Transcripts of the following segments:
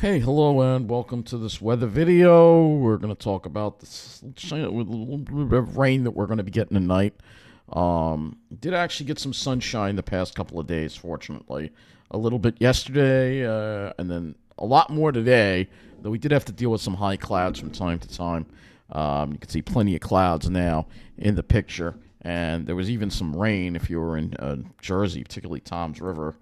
Hey, hello, and welcome to this weather video. We're going to talk about this little bit of rain that we're going to be getting tonight. Did actually get some sunshine the past couple of days, fortunately. A little bit yesterday, and then a lot more today, though we did have to deal with some high clouds from time to time. You can see plenty of clouds now in the picture, and there was even some rain if you were in Jersey, particularly Tom's River.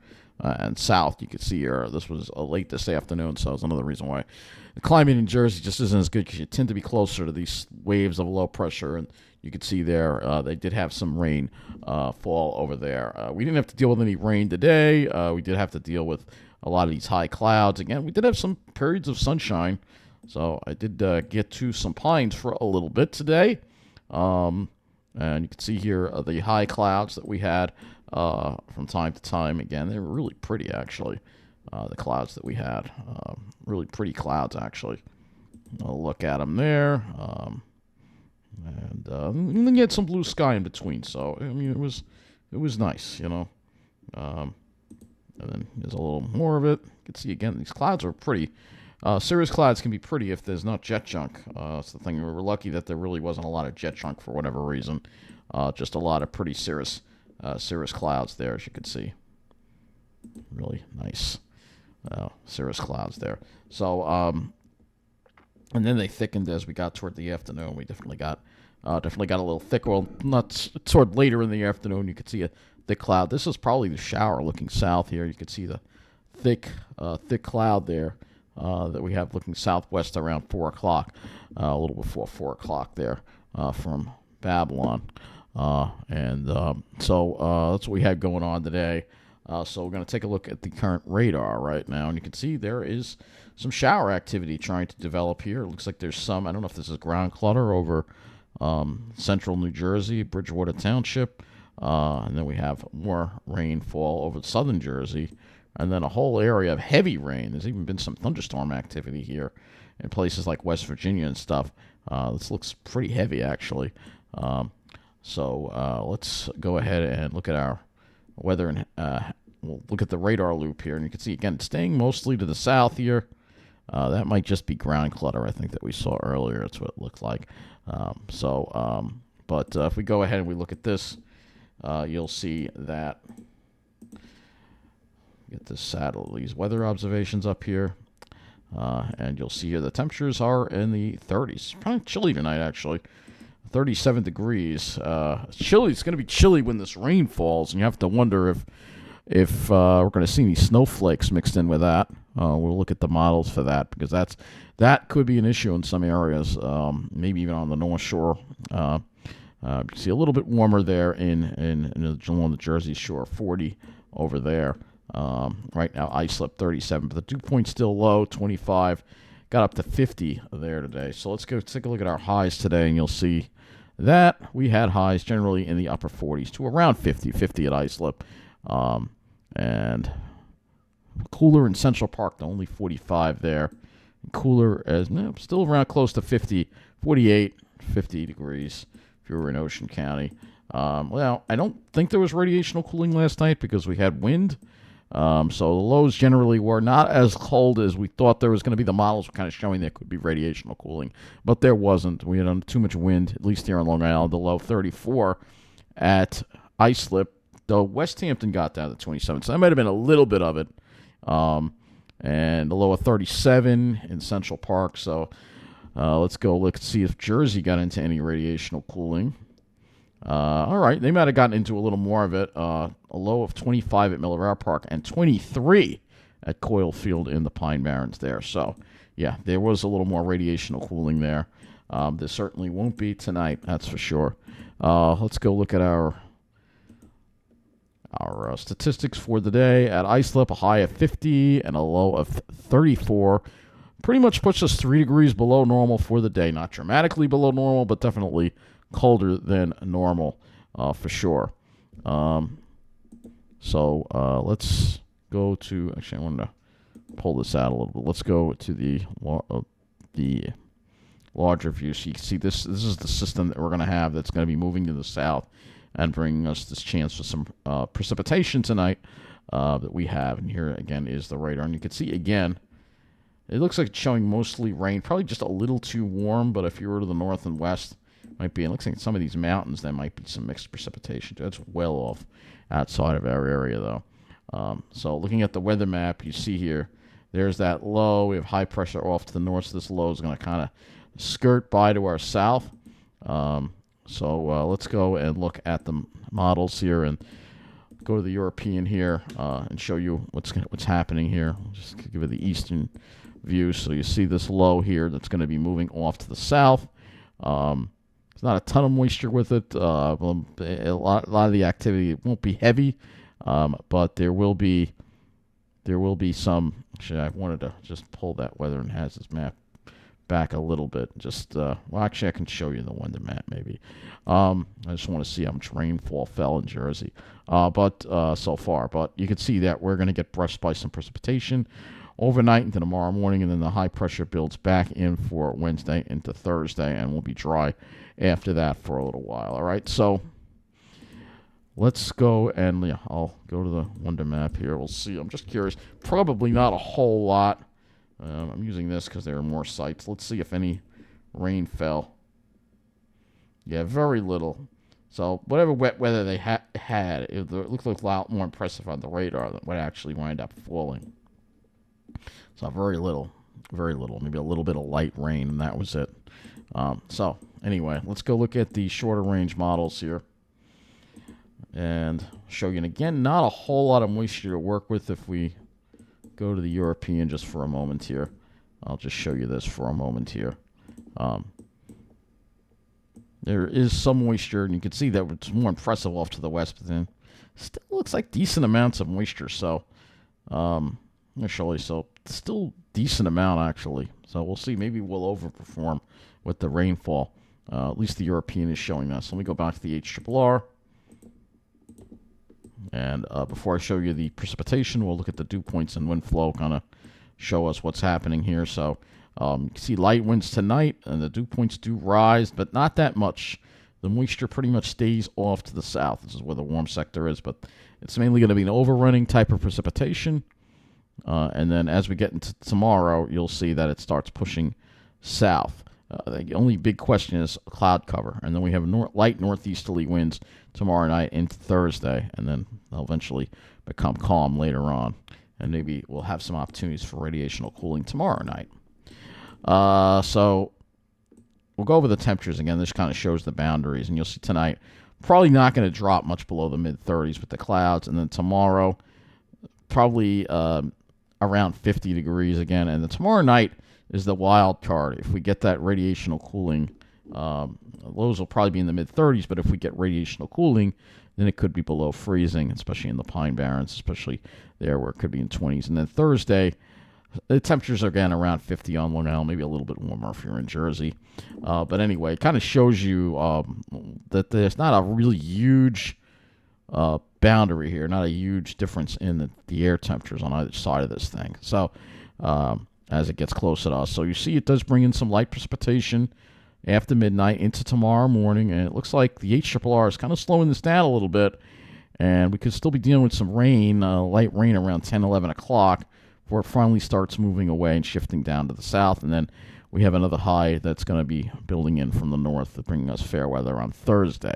And south, you could see here, this was late this afternoon, so that's another reason why the climate in Jersey just isn't as good, because you tend to be closer to these waves of low pressure, and you could see there they did have some rain fall over there. We didn't have to deal with any rain today. We did have to deal with a lot of these high clouds. Again, we did have some periods of sunshine, so I did get to some pines for a little bit today. And you can see here the high clouds that we had from time to time. Again, they were really pretty, actually, the clouds that we had. Really pretty clouds, actually. I'll look at them there. And then you had some blue sky in between. So, I mean, it was nice, you know. And then there's a little more of it. You can see, again, these clouds are pretty. Cirrus clouds can be pretty if there's not jet chunk. That's the thing. We were lucky that there really wasn't a lot of jet chunk for whatever reason. Just a lot of pretty cirrus clouds there, as you can see. Really nice cirrus clouds there. So, and then they thickened as we got toward the afternoon. We definitely got a little thicker. Well, not toward later in the afternoon. You could see a thick cloud. This is probably the shower looking south here. You could see the thick cloud there. That we have looking southwest around 4 o'clock, a little before 4 o'clock there from Babylon. So that's what we had going on today. So we're going to take a look at the current radar right now. And you can see there is some shower activity trying to develop here. It looks like there's some, I don't know if this is ground clutter over central New Jersey, Bridgewater Township. And then we have more rainfall over southern Jersey. And then a whole area of heavy rain. There's even been some thunderstorm activity here in places like West Virginia and stuff. This looks pretty heavy, actually. So let's go ahead and look at our weather, and we'll look at the radar loop here. And you can see, again, staying mostly to the south here. That might just be ground clutter, I think, that we saw earlier. That's what it looked like. But if we go ahead and we look at this, you'll see that. Get this saddle, these weather observations up here, and you'll see here the temperatures are in the 30s. It's probably chilly tonight, actually. 37 degrees. Chilly. It's going to be chilly when this rain falls, and you have to wonder if we're going to see any snowflakes mixed in with that. We'll look at the models for that, because that could be an issue in some areas, maybe even on the North Shore. You can see a little bit warmer there along the Jersey Shore, 40 over there. Right now, Islip 37, but the dew point's still low, 25. Got up to 50 there today. So let's go take a look at our highs today, and you'll see that we had highs generally in the upper 40s to around 50 at Islip. And cooler in Central Park to only 45 there. Cooler as still around close to 50, 48, 50 degrees if you were in Ocean County. Well, I don't think there was radiational cooling last night because we had wind. So the lows generally were not as cold as we thought there was going to be. The models were kind of showing there could be radiational cooling, but there wasn't. We had too much wind, at least here on Long Island. The low 34 at Islip, though West Hampton got down to 27, so that might have been a little bit of it. And the low of 37 in Central Park. So let's go look see if Jersey got into any radiational cooling. All right, they might have gotten into a little more of it. A low of 25 at Miller Park and 23 at Coyle Field in the Pine Barrens there. So, yeah, there was a little more radiational cooling there. There certainly won't be tonight, that's for sure. Let's go look at our statistics for the day. At Islip, a high of 50 and a low of 34. Pretty much puts us 3 degrees below normal for the day. Not dramatically below normal, but definitely colder than normal for sure. So let's go to, actually I wanted to pull this out a little bit. Let's go to the larger view. So you can see this is the system that we're going to have that's going to be moving to the south and bringing us this chance for some precipitation tonight that we have. And here again is the radar. And you can see again, It looks like it's showing mostly rain, probably just a little too warm, but if you were to the north and west, might be. It looks like some of these mountains, there might be some mixed precipitation. That's well off outside of our area, though. So looking at the weather map, you see here, there's that low. We have high pressure off to the north, so this low is going to kind of skirt by to our south. So let's go and look at the models here and go to the European here and show you what's happening here. Just give it the eastern view. So you see this low here that's going to be moving off to the south. There's not a ton of moisture with it. A lot of the activity, it won't be heavy, but there will be some. Actually, I wanted to just pull that weather and hazards map back a little bit. Just well, actually, I can show you the weather map maybe. I just want to see how much rainfall fell in Jersey, but so far. But you can see that we're going to get brushed by some precipitation overnight into tomorrow morning, and then the high pressure builds back in for Wednesday into Thursday, and will be dry after that for a little while. All right, so let's go and I'll go to the wonder map here. We'll see. I'm just curious. Probably not a whole lot. I'm using this because there are more sites. Let's see if any rain fell. Yeah, very little. So whatever wet weather they had, it looked a lot more impressive on the radar than what actually wound up falling. So very little. Maybe a little bit of light rain, and that was it. So anyway, let's go look at the shorter range models here and show you. And again, not a whole lot of moisture to work with. If we go to the European just for a moment here, I'll just show you this for a moment here. There is some moisture, and you can see that it's more impressive off to the west, but then still looks like decent amounts of moisture. So initially, so still decent amount actually. So we'll see. Maybe we'll overperform with the rainfall. At least the European is showing us. Let me go back to the HRRR. And before I show you the precipitation, we'll look at the dew points and wind flow, kind of show us what's happening here. So you can see light winds tonight, and the dew points do rise, but not that much. The moisture pretty much stays off to the south. This is where the warm sector is, but it's mainly going to be an overrunning type of precipitation. And then as we get into tomorrow, you'll see that it starts pushing south. The only big question is cloud cover. And then we have light northeasterly winds tomorrow night into Thursday, and then they'll eventually become calm later on. And maybe we'll have some opportunities for radiational cooling tomorrow night. So we'll go over the temperatures again. This kind of shows the boundaries. And you'll see tonight, probably not going to drop much below the mid-30s with the clouds. And then tomorrow, probably around 50 degrees again. And then tomorrow night is the wild card. If we get that radiational cooling, lows will probably be in the mid-30s, but if we get radiational cooling, then it could be below freezing, especially in the Pine Barrens, especially there where it could be in 20s. And then Thursday, the temperatures are again around 50 on Long Island, maybe a little bit warmer if you're in Jersey. But anyway, it kind of shows you that there's not a really huge boundary here, not a huge difference in the air temperatures on either side of this thing. So as it gets closer to us. So you see it does bring in some light precipitation after midnight into tomorrow morning, and it looks like the HRRR is kind of slowing this down a little bit, and we could still be dealing with some rain, light rain around 10, 11 o'clock before it finally starts moving away and shifting down to the south, and then we have another high that's going to be building in from the north, bringing us fair weather on Thursday.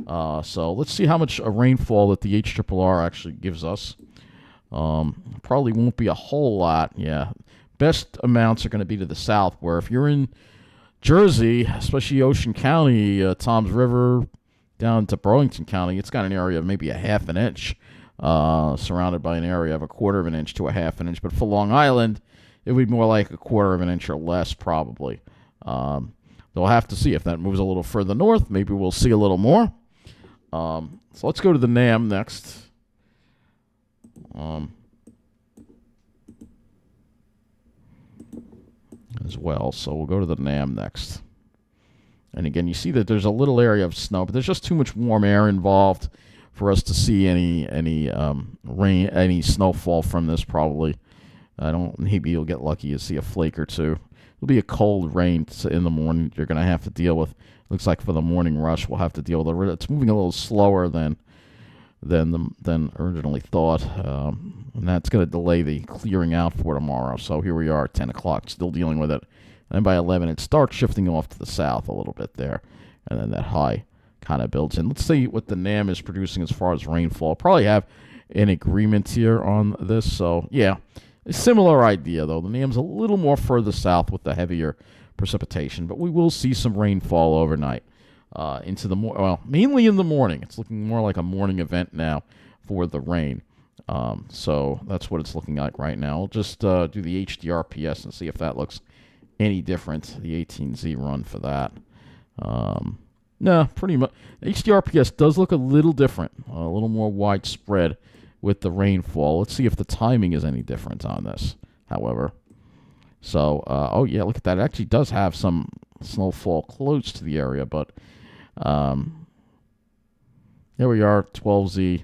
So let's see how much rainfall that the HRRR actually gives us. Probably won't be a whole lot, yeah. Best amounts are going to be to the south, where if you're in Jersey, especially Ocean County, Toms River, down to Burlington County, it's got an area of maybe a half an inch, surrounded by an area of a quarter of an inch to a half an inch. But for Long Island, it would be more like a quarter of an inch or less, probably. They'll have to see if that moves a little further north. Maybe we'll see a little more. So let's go to the NAM next. As well, so we'll go to the NAM next. And again, you see that there's a little area of snow, but there's just too much warm air involved for us to see any rain, any snowfall from this. Probably, maybe you'll get lucky to see a flake or two. It'll be a cold rain in the morning. You're going to have to deal with. Looks like for the morning rush, we'll have to deal with it. It's moving a little slower than than originally thought, and that's going to delay the clearing out for tomorrow. So here we are at 10 o'clock, still dealing with it. And then by 11, it starts shifting off to the south a little bit there, and then that high kind of builds in. Let's see what the NAM is producing as far as rainfall. I'll probably have an agreement here on this. So yeah, a similar idea though. The NAM's a little more further south with the heavier precipitation, but we will see some rainfall overnight. Into the mainly in the morning. It's looking more like a morning event now for the rain. So that's what it's looking like right now. I'll just do the HDRPS and see if that looks any different. The 18Z run for that. No, pretty much. HDRPS does look a little different, a little more widespread with the rainfall. Let's see if the timing is any different on this, however. So, oh yeah, look at that. It actually does have some snowfall close to the area, but here we are, 12Z.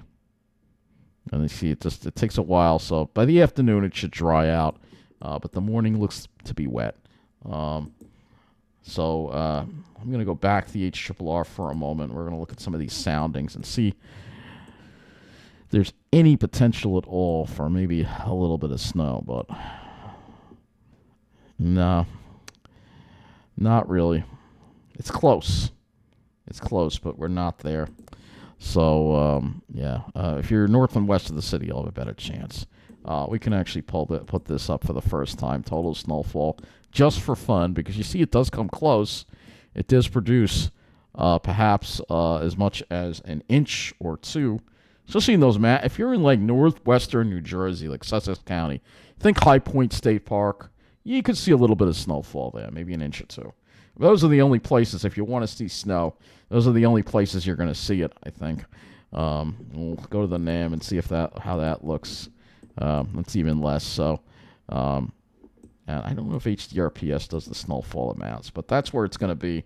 And you see it takes a while, so by the afternoon it should dry out, but the morning looks to be wet. I'm going to go back to the HRRR for a moment. We're going to look at some of these soundings and see if there's any potential at all for maybe a little bit of snow, but no, not really. It's close. It's close, but we're not there. So, if you're north and west of the city, you'll have a better chance. We can actually put this up for the first time, total snowfall, just for fun, because you see it does come close. It does produce perhaps as much as an inch or two, especially in those if you're in like northwestern New Jersey, like Sussex County, think High Point State Park, you could see a little bit of snowfall there, maybe an inch or two. Those are the only places, if you want to see snow, those are the only places you're going to see it, I think. We'll go to the NAM and see how that looks. That's even less. So, and I don't know if HDRPS does the snowfall amounts, but that's where it's going to be.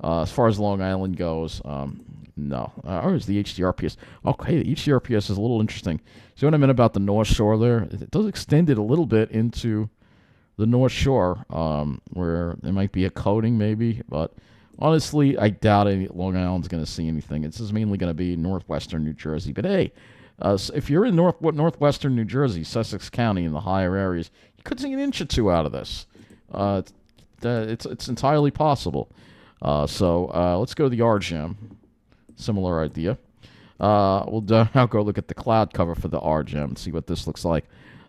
As far as Long Island goes, no. Or is the HDRPS? Okay, the HDRPS is a little interesting. See what I meant about the North Shore there? It does extend it a little bit into the North Shore, where there might be a coating maybe, but honestly, I doubt Long Island's going to see anything. It's just mainly going to be northwestern New Jersey. But hey, so if you're in northwestern New Jersey, Sussex County, in the higher areas, you could see an inch or two out of this. It's entirely possible. So let's go to the RGEM. Similar idea. We'll now go look at the cloud cover for the RGEM and see what this looks like.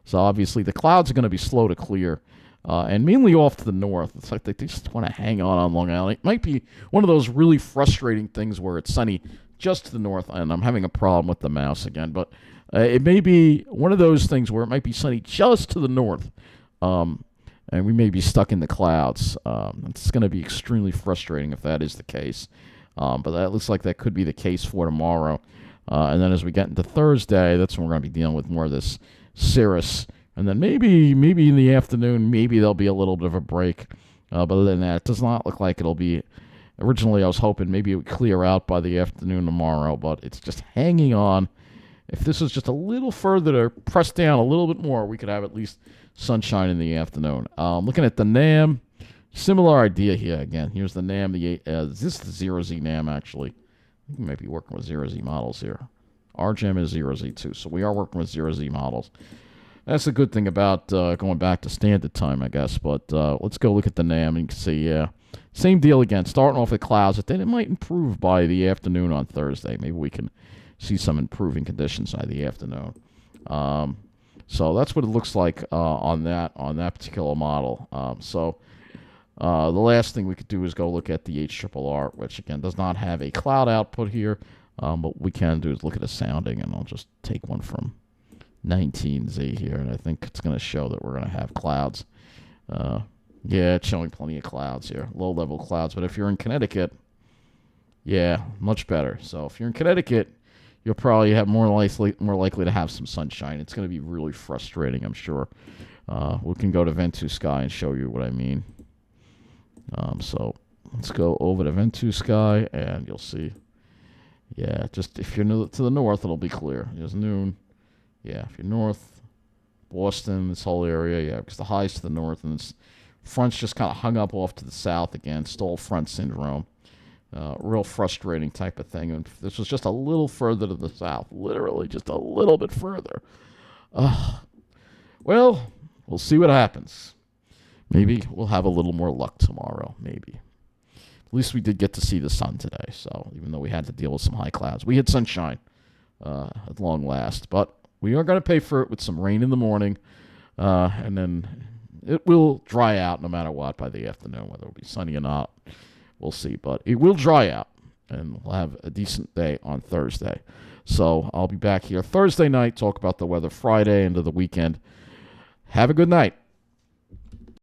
So obviously the clouds are going to be slow to clear, and mainly off to the north. It's like they just want to hang on Long Island. It might be one of those really frustrating things where it's sunny just to the north, and I'm having a problem with the mouse again, but it may be one of those things where it might be sunny just to the north, and we may be stuck in the clouds. It's going to be extremely frustrating if that is the case, but that looks like that could be the case for tomorrow. And then as we get into Thursday, that's when we're going to be dealing with more of this cirrus, and then maybe in the afternoon, maybe there'll be a little bit of a break. But other than that, it does not look like it'll be. Originally, I was hoping maybe it would clear out by the afternoon tomorrow, but it's just hanging on. If this was just a little further to press down a little bit more, we could have at least sunshine in the afternoon. Looking at the NAM, similar idea here again. Here's the NAM. This is the 0Z NAM, actually. I think we might be working with 0Z models here. RGEM is 0Z too, so we are working with 0Z models. That's a good thing about going back to standard time, I guess. But let's go look at the NAM, and you can see, same deal again. Starting off with clouds, but then it might improve by the afternoon on Thursday. Maybe we can see some improving conditions by the afternoon. So that's what it looks like on that particular model. The last thing we could do is go look at the HRRR, which again does not have a cloud output here. But what we can do is look at a sounding, and I'll just take one from 19Z here, and I think it's going to show that we're going to have clouds. Yeah, it's showing plenty of clouds here, low-level clouds. But if you're in Connecticut, yeah, much better. So if you're in Connecticut, you'll probably have more likely to have some sunshine. It's going to be really frustrating, I'm sure. We can go to Ventus Sky and show you what I mean. So let's go over to Ventus Sky, and you'll see. Yeah, just if you're to the north, it'll be clear. It's noon. Yeah, if you're north, Boston, this whole area, yeah, because the high's to the north, and this front's just kind of hung up off to the south again, stall front syndrome. Real frustrating type of thing. And this was just a little further to the south, literally just a little bit further. Well, we'll see what happens. Maybe we'll have a little more luck tomorrow, maybe. At least we did get to see the sun today, so even though we had to deal with some high clouds. We had sunshine at long last, but we are going to pay for it with some rain in the morning, and then it will dry out no matter what by the afternoon, whether it'll be sunny or not. We'll see, but it will dry out, and we'll have a decent day on Thursday. So I'll be back here Thursday night, talk about the weather Friday into the weekend. Have a good night.